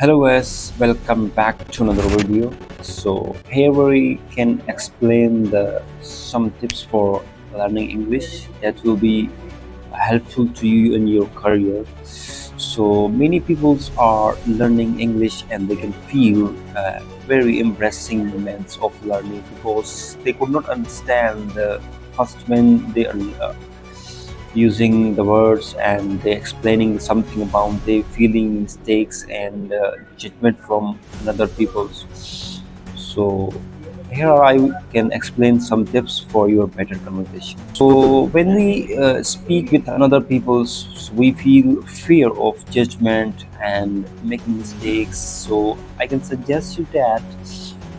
Hello guys, welcome back to another video. So here we can explain some tips for learning English that will be helpful to you in your career. So many people are learning English and they can feel very embarrassing moments of learning because they could not understand the first when they are using the words and they explaining something about they feeling mistakes and judgment from another people's. So here I can explain some tips for your better conversation. So when we speak with another people's, we feel fear of judgment and making mistakes. So I can suggest you that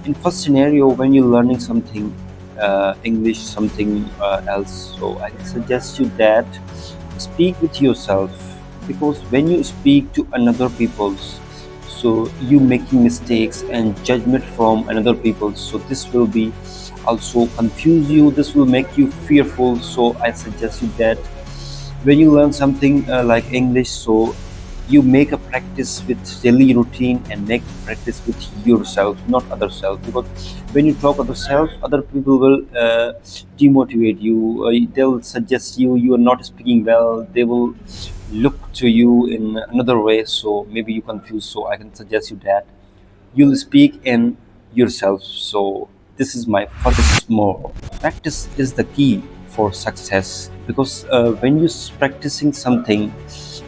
in first scenario when you're learning something English, something else. So I suggest you that speak with yourself because when you speak to another people's, so you making mistakes and judgment from another people. So this will be also confuse you. This will make you fearful. So I suggest you that when you learn something like English, so you make a practice with daily routine and make practice with yourself, not other self. Because when you talk other self, other people will demotivate you. They will suggest you are not speaking well. They will look to you in another way. So maybe you confuse. So I can suggest you that you'll speak in yourself. So this is my first more. Practice is the key for success because when you're practicing something,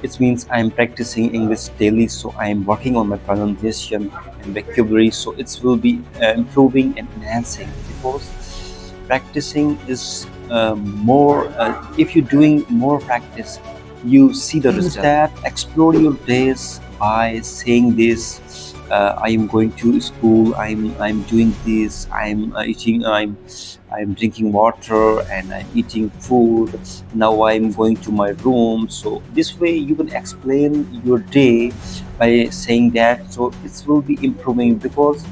it means I am practicing English daily. So I am working on my pronunciation and vocabulary. So it will be improving and enhancing because practicing is more. If you're doing more practice, you see the result. That explore your days by saying this. I am going to school. I'm doing this. I'm eating. I'm drinking water and I'm eating food. Now I'm going to my room. So this way you can explain your day by saying that. So it will be improving because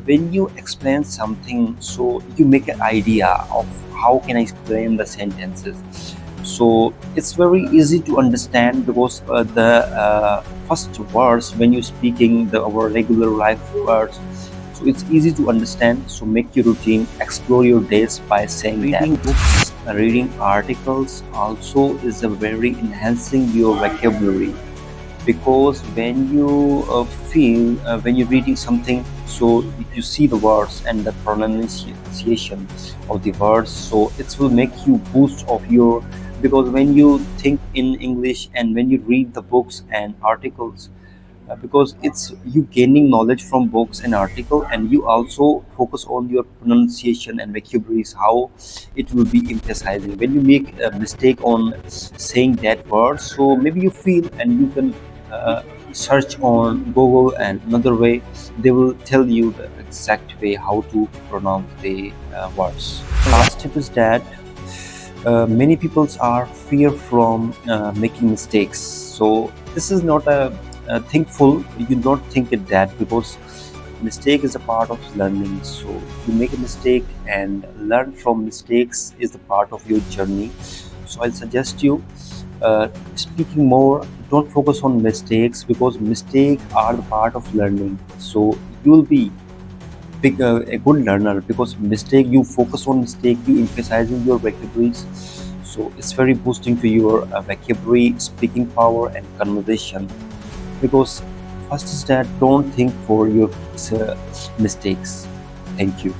when you explain something, so you make an idea of how can I explain the sentences. So it's very easy to understand because the first words when you're speaking our regular life words, so it's easy to understand. So make your routine, explore your days by saying reading that. Books, reading articles also is a very enhancing your vocabulary because when you feel when you're reading something, so if you see the words and the pronunciation of the words, so it will make you boost of your, because when you think in English and when you read the books and articles, because it's you gaining knowledge from books and article, and you also focus on your pronunciation and vocabularies how it will be emphasizing when you make a mistake on saying that word. So maybe you feel and you can search on Google and another way they will tell you the exact way how to pronounce the words. Last tip is that many people are fear from making mistakes. So this is not a thinkful. You don't think it that because mistake is a part of learning. So you make a mistake and learn from mistakes is the part of your journey. So I'll suggest you speaking more. Don't focus on mistakes because mistakes are the part of learning. So you will be a good learner because mistake you focus on mistake, you emphasizing your vocabularies. So it's very boosting to your vocabulary, speaking power and conversation. Because first is that don't think for your mistakes. Thank you.